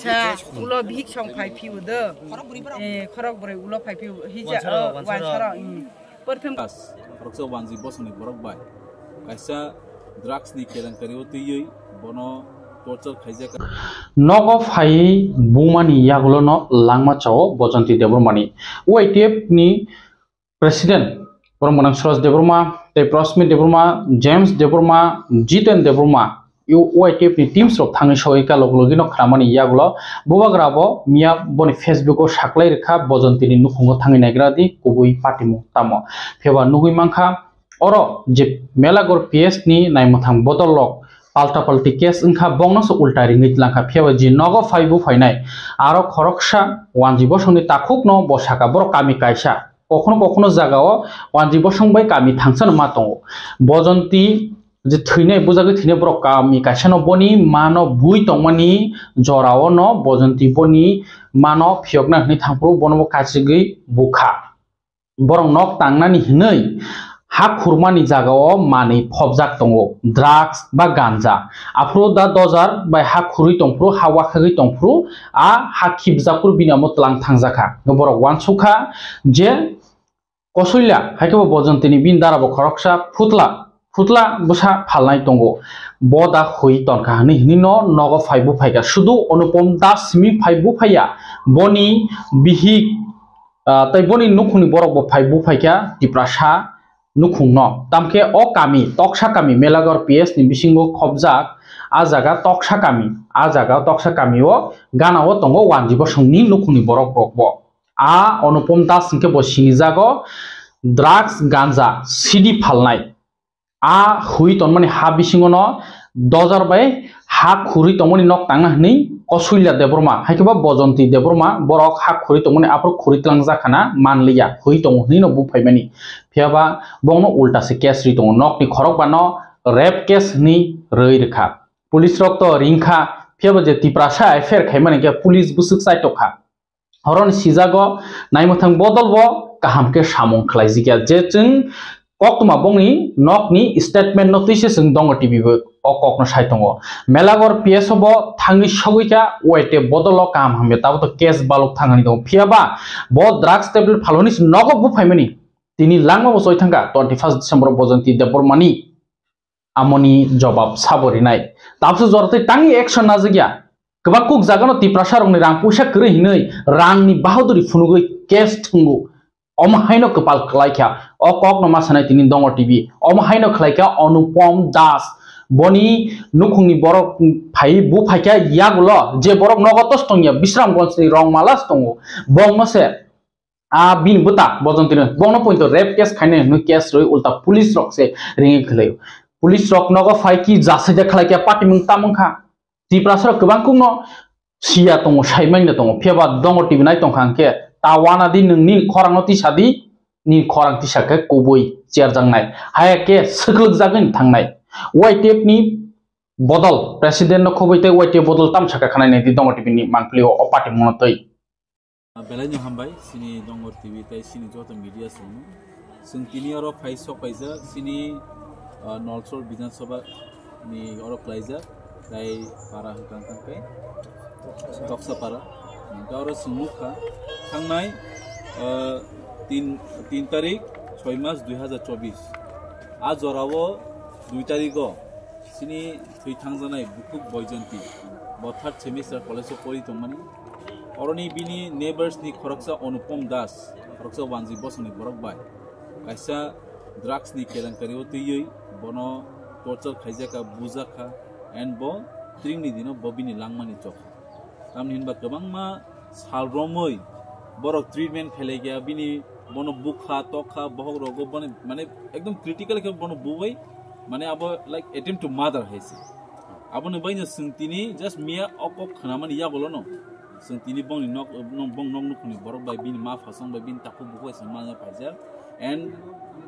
sa ulo bihik song phai phiu de khorok bore ulo phai phiu hija wan sara pertham khoroksa wanji bosoni borok bai kaisa drugs ni kelang kariu tuyoi bono torture khaijaka nogo phai bumani yagulo no langma chao bojanti debormani YTF ni president Promonang Suras Deborma te Prosmit Deborma James Deborma Jiten Deborma YTF ni teams rok thangi soika loglogi no khamani yagulo bobagrabo mia boni Facebook o saklai rekha bojanti ni nukhungo thangi naigradi kubui patimu tamo pheba nugui mangkha oro je melagor PS ni naimuthang bodolok palta palti case ingkha bongno so ulta ringit langkha pheba ji nogo phaibu phainai aro khoroksa wanjibo soni takhuk no bosaka bor kami kaisa কখনো কখনো জায়গাও ওয়ানজিব সংবাই কামি থাংছন মা দङ বজন্তি যে থৈনাই বুজাগৈ থৈনাই বড় কামি কাইসানো বনি মানো বুই তংমানি জরাও ন বজন্তি বনি মানো ফিয়কনা হনি থাंप्रो बनबो कासिगै बुखा बरं नक तांनानि हिनै हा खुरमानि जागाव मानै फबजाक दङ ड्राग्स बा गांजा आफ्रो दा दजार बाय हा खुरै तंफ्रो हा वाखागै तंफ्रो आ हा खिबजाकुर बिनामो तलां थांजाखा बरं वानसुखा जे कसैला हायखौ बजन्तिनि बिन दाराबो खरकसा फुटला बसा फालनाय दंगो बदा खै तनखा हनि हनि न नग फाइबु फाइगा सुदु अनुपम दास सिमि फाइबु फाइया बनि बिहि तै बनि नुखुनि बरक फाइबु फाइगा दिप्रासा नुखुं न तामके अ कामी तक्सा कामी मेलागर PS नि बिसिंगो खबजाक आ जागा तक्सा कामीओ गानाओ दंगो वानजिबो संनि नुखुनि बरक रकबो आ अनुपम दास के बसिनि जागो ड्राग्स गांजा सिडी फालनाय आ हुई तनमानि हा बिसिङनो दजार बाय हा खुरि तमनि नक तांना हनै कसुइला देबरमा हायखबा बजन्ति देबरमा बरक हा खुरि तमनि आप्रो खुरि तलां जाखाना मानलिया हुई तम हनै न बुफाइमानि फियाबा बंनो उल्टा से केस रि दङ नकनि खरक बानो रेप केस नि रৈ रेखा पुलिस रक तो रिंखा फियाबा जे तिप्रासा एफेर खायमानि के पुलिस बुसुक साइटखा हरन सिजागो नायमथां बदलबो काहामके सामं खलाइजिया जे जों कक्तमा बंनि नकनि स्टेटमेन्ट नोटिस जों दङ टिभिबो अककनो साइटंगो मेलागर PSबो थांनि सगैका ओइटे बदल काम हमबे ताबो तो केस बालक थांगानि दङ फियाबा ब ड्राग्स टेबलेट फालनि नगो बुफाइमानि तिनि लांमाबो जय थांगा 21 डिसेम्बर बजन्ति देबरमानि आमनि जवाब साबरिनाय ताबसो जरते तांनि एक्शन नाजिया गोबां कुक जागानो तिप्रासा रंनि रां पैसा करे हिनै रांनि बाहादुरि फुनुगै केस थंगो अमहायनो कपाल खलाइखा अ कक नमा सानाय तिनि दङ टिभि अमहायनो खलाइखा अनुपम दास बनि नुखुंनि बरक फाइ बु फाइखा यागुलो जे बरक नगतस तंगिया बिश्रामगंजनि रंमालास दङ बंमसे आ बिन बुता बजन्तिनो बंनो पॉइंट रेप केस खाइने नु केस रय उल्टा पुलिस रकसे रिङि खलायो पुलिस रक नगो फाइकी जासे दे खलाइखा पार्टी मुं तामंखा तिप्रासा गोबां कुनो सिया दङ साइमाइनो दङ फेबा दङ टिभि नाय तंखांके तावाना दि नोंनि खरांनो तिसादि नि खरां तिसाके कबय चेरजांनाय हायके सखलक जागोन थांनाय YTF नि बदल प्रेसिडेन्ट खबैते YTF बदल तामसाका खानाय दि दङ टिभि नि मांखलिओ अपाटि मनतै बेलायनो हामबाय सिनि दङ टिभि ताइ सिनि जत मिडिया सुनु जों तिनि अरो फाइस पाइजा सिनि नलसर विधानसभा नि अरो प्लाइजा ताइ पारा हकांकांके तक्सा पारा गावरो सुमुखा थांनाय 3 तारिख 6 मास 2024 आ जरावो 2 तारिखो सिनि थैथांजानाय बुकुक बयजन्ति ब 3rd सेमिस्टार कलेजआव परि दंमानि अरनि बिनि नेबार्स नि खरकसा अनुपम दास खरकसा वानजि बसनि बरक बाय कायसा ड्राग्स नि केलेंकारियाव तैयै बनो टर्चर खाइजाका बुजाखा एन्ड ब त्रिंनि दिनो बबिनि लांमानि जखा तामनि होनबा गोबांमा सालब्रमै बरक ट्रिटमेन्ट खेलेगिया बिनि बनो बुखा तखा बहक रगो बने माने एकदम क्रिटिकल के बनो बुबै माने अब लाइक अटेम्प्ट टु मर्डर हैसे अब न बैनो सिंतिनि जस्ट मिया अकक खनामानि यागोलो न सिंतिनि बंनि नक बंग नक नुखुनि बरक बाय बिनि मा फासं बाय बिनि ताखु बुखै समाया पाइजा एन्ड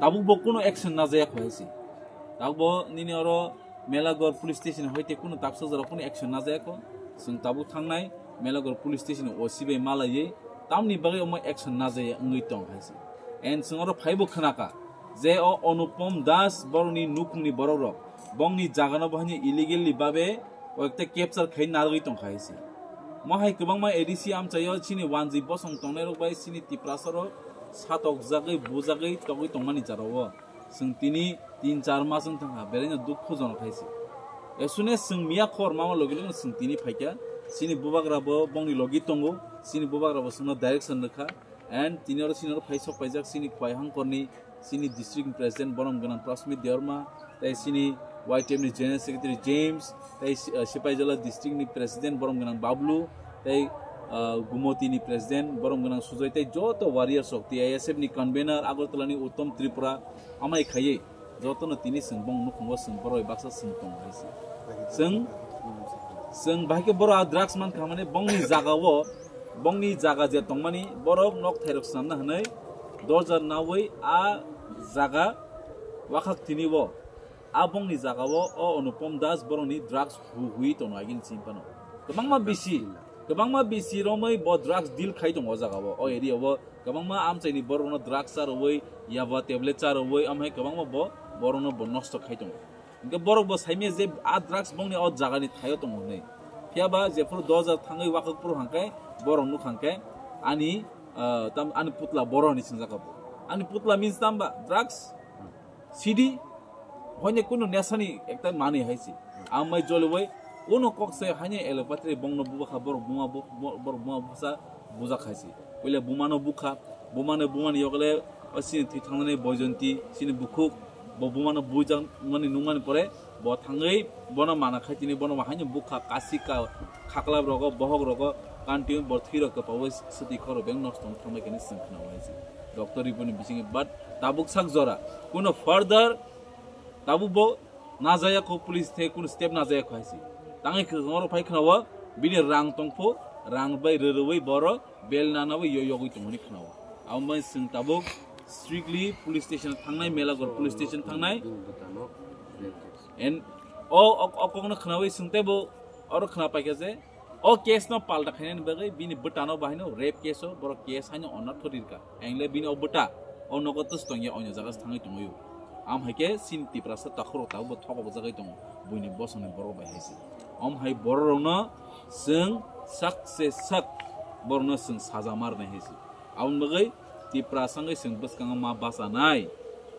ताबु बकुनो एक्सन ना जाया खैसे ताबु निनि अरो मेलागर पुलिस स्टेशन होइते कुनो ताक्सो जरा कुनो एक्सन ना जाया को जों ताबु थांनाय मेलागर पुलिस स्टेशन ओसिबे मालायै तामनि बागै अम एक्सन ना जाया ngै तंग हैसे एन्ड जों अरो फाइबो खनाका जे अ अनुपम दास बरनि नुखुंनि बरर बंनि जागाना बहनि इलिगेलि बाबे ओकते कैप्चर खै नागै तंग हैसे mahai kebang ma edisi am chayo chini wanji bosong tongne rok bai sini tiprasaro satok jagai bujagai togoi tongmani jarawo sing tini 3-4 mas ang thangha berena dukho jon khaisi esune sing miya khor mama logi logi sing tini phaika sini bubagrabo bongni logi tongo sini bubagrabo singno direction rakha and tinor sinor phaisok paijak sini khwaihang korni sini district president borom ganan Prasmit Deorma tai sini YTM ni general secretary James tai Sipaijala district ni president borom ganan Bablu tai Gumoti ni president borom ganan Sujoy tai joto warrior shokti ISF ni convener Agartala ni Uttam Tripura amai khaye joto no tini singbong nukhungo singboroi baksa singtong haisi sing bahike boro drugs man khamane bongni jaga je tongmani borok nok thairok sanna hanai dorjar nawai a jaga wakhak tinibo abongni jagao o Anupam Das boroni drugs hui tono agin simpano kebangma bisi romai bo drugs deal khai tong o jagao o area bo kebangma amchaini borono drugs ar oi yaba tablet ar oi amhai kebangma bo borono bo nosto khai tong inga borok bo saime je a drugs bongni o jagani thayo tong nei fiaba jefur 2000 thangai wakhak pur hangkai borong nu hangkai ani tam ani putla boroni sinjaka ani putla means tamba drugs CD hoine kuno nesani ekta mani haisi amai jolwai uno kokse hanye elopatri bongno buba khabor buma busa buja khaisi pile bumano bumani yogale asini thi thangne bojanti sini bukhuk bo bumano bujang mani nungani pore bo thangai bono mana khaitini bono hanye bukha kasika khakla rogo bohog rogo kanti bo thiro ka pawes sati khoro beng nostong thamai keni sangkhna haisi doctor ibuni bisingi but tabuk sak jora kuno further tabu bo najaya ko police the kun step najaya ko haisi tangai khoro phai khnawa bini rang tongpho rang bai reroi boro bel nanawi yoyogoi tongni khnawa ambai sing tabu strictly police station thangnai melagor police station thangnai and o kongna khnawi singte bo oro khna paike je o case no palta khainen bagai bini butano bahino rape case o boro case haino onar thorirka engle bini o buta o nogotus tongye onya jagas thangai tongoyo am haike sin tiprasa takhro tabu thobo jagai tongo buini bosone boro bai haisi am hai bororno sing sak borno sing saja marne haisi am bagai tiprasangai sing baskanga ma basa nai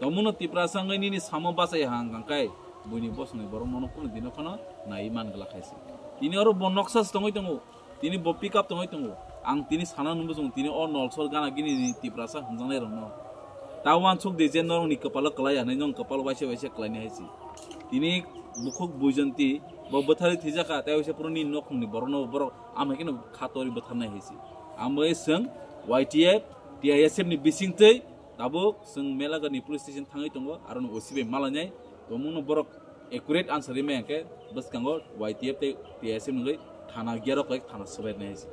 tomuno tiprasangai ni samo basa hang kangkai buini bosone boro mono kono dino kono nai man gala khaisi tini oro bonoksas tongoi tongo tini bo pick up tongoi tongo ang tini sana numbu jong tini o nolsor gana gini tiprasa hunjangai rongno tawan chuk de jenor ni kapala kalaya nai nong kapal waise klani haisi tini bukhuk bujanti bo bothari thijaka taise puroni nokhni borno boro amhakino khatori botharnai haisi ambai sing YTF TISF ni bisingtei tabo sing melaga ni police station thangai tongo aron osibe malanyai tomuno borok accurate answer me ke bas kango YTF te TISF ngai thana gyaro kai thana sobai nai haisi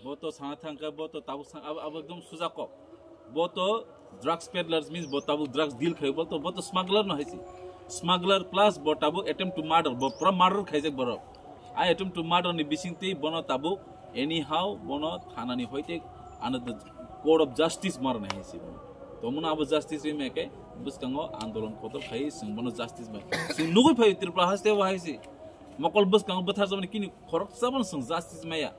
boto sana thangka boto tabu sang ab ekdom sujako boto drugs peddlers means botabu drugs deal khai boto smuggler no haisi smuggler plus botabu attempt to murder bo pro murder khaijak borok I attempt to murder ni bisingti bono tabu anyhow bono thana ni hoite another court of justice marne haisi tomuna abo justice me ke buskango andolon kotor khai sing bono justice ba sing nugoi phai Tripura haste wa haisi mokol buskango bathar jamani kini khorok sabon sing justice maya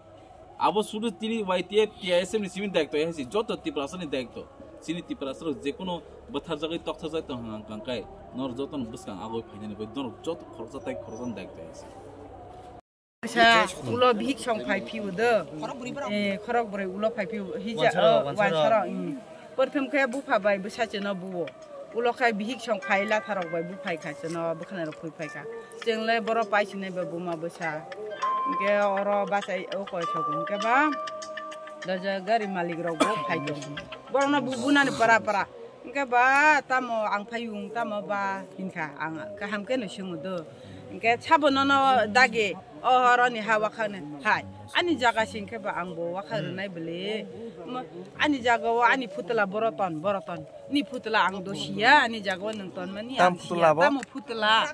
abo sudu tini YTF TISF ni simin daikto haisi joto Tripura ni daikto sini Tripura je kono bathar jagai tokta jai tong kangkai nor joton buskang agoi phainani bai dor jot khorsa tai khorsan daikto haisi ulo bihik song phai phiu de khorok bore ulo phai phiu hija wansara pertham khe bu pha bai busa cheno buwo ulo khai bihik song phai la tharok bai bu phai kha cheno bukhana ro phai phai kha jengle boro paisine be buma busa ke oro basai o ko chogun ke ba daja gari malik ro go phai do borona bubuna ni para ke ba tamo ang phayung tamo ba hinkha ang ka ham ke no sungu do ke chabono no dage o horoni hawa khane hai ani jaga singke ba angbo wakhar nai bele ani jaga wa ani putla boroton ni putla ang dosia ani jaga nang ton mani tam putla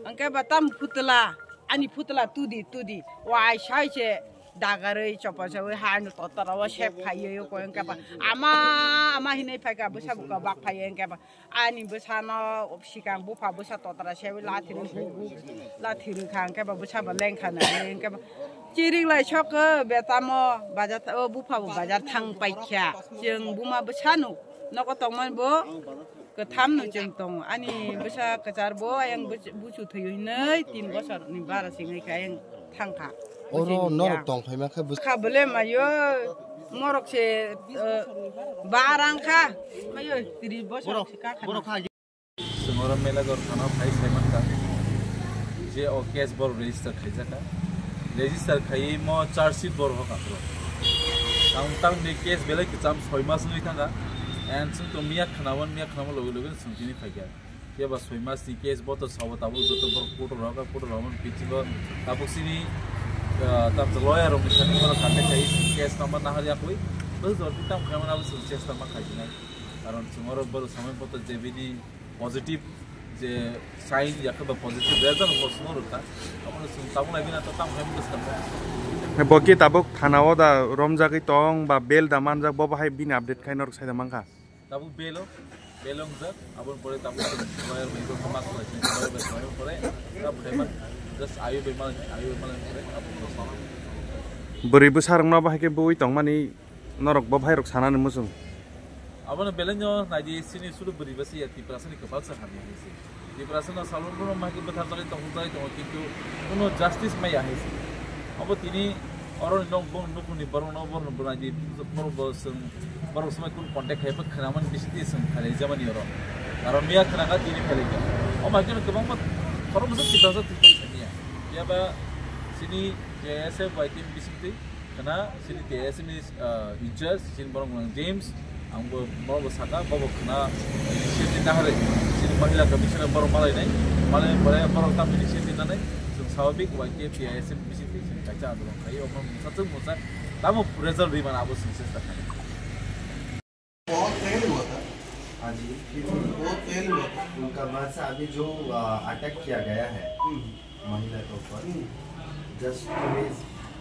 angke ba tam putla ani putla tudi wa shai che dagare chopa chawe han totara wa chef phayo ko angke ba ama hinai phaka busa buka bak phayo angke ba ani busa no opsikang bu pha busa totara chewe la thiru khang ke ba busa ba leng khana angke ba Chiring लाय शक बेतामो बाजार बुफाबो बाजार थां पाइख्या जों बुमा बसानु नक तंमान बो कथाम नु जों दं आनि बसा कजार बो आं बुसु थयनै 3 बोसोर नि बारा सिङै खाय थांखा ओरो नरक दं फायमाखै खाबले मायो मरक से बारांखा मायो 30 बोसोर सिका खा सुमर मेला गor थाना फाइ साइमन का जे ओ केस बर रजिस्टर खाइजाका रजिस्टर खाइ म चार्जशीट बर हो कात्रो तां बे केस बेले किचाम 6 मास नै थांगा एन सुन तो मिया खनावन लोग लोग सुनजिनि फाइगा के बा 6 मास नि केस बतो साव ताबु जतो बर कोटो रावन पिचिबो ताबुसिनि ताब लॉयर रो मिसानि बर काटे खाइ केस नम्बर ना हरिया कोइ बस जति ताम खामना बस चेष्टा मा खाइना कारण सुमर बर समय बतो जेबिनि पॉजिटिव जे साइन याखबा पॉजिटिव रेजल्ट बसनो रता अपन सुन ताबु लागिना त ताम खाइम दसता बकी ताबुक थानाव दा रमजागै तंग बा बेल दा मानजाक बो बाहाय बिन अपडेट खाइनर साइदा मांखा ताबु बेलंग जा आबन परे ताबु लॉयर मेको समाज लॉयर परे ताब खाइमा जस्ट आयु बेमाल परे बोरैबो सारंना बाहायके बोइ तंग मानि नरक बो भाइरक सानानो मुसुं आबन बेलेंजो नायदि सिनि सुरु बोरैबासि याति प्रासनि कपाल सा हानि हेसि दि प्रासना सालुन बरो माके बथार जाय तंग किन्तु कोनो जस्टिस मै आहेसि अब तिनी अरन नं बं नुकुनि बरनो बरनो बनादि बरो समय कुन कन्टेक्ट खायबो खनामन बिसिति सं खाले जमानि अर कारण मिया खनागा तिनी फेलेगा ओ मागन गोबां खरमस तिबाजा तिनिया याबा सिनि JSA बाइटिन बिसिति kana sini TSM is inches sini borong James angbo borong saka bobo kana sini nahare sini mahila commissioner borong malai nai borong tam sini nai swabik YTF TSM bisiti sini kaca andolong kai omong satu musa tamu result di mana abu sukses tak बहुत fail हुआ था हाँ जी बहुत fail हुआ था उनका वहाँ से अभी जो अटैक किया गया है महिला के ऊपर जस्ट 2 डेज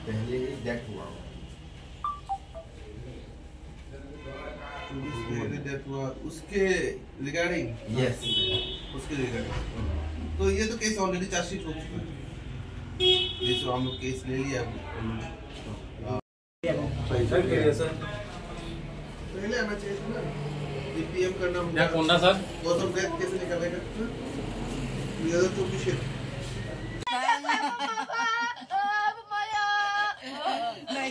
पहले ही डेथ हुआ उसके रिगार्डिंग यस उसके रिगार्डिंग तो ये तो केस ऑलरेडी चार्जशीट हो चुका है ये जो हम लोग केस ले लिया पहले आना चाहिए था ना पीएम करना क्या कौन सर कॉज ऑफ डेथ कैसे निकालेगा ये तो विषय Nah,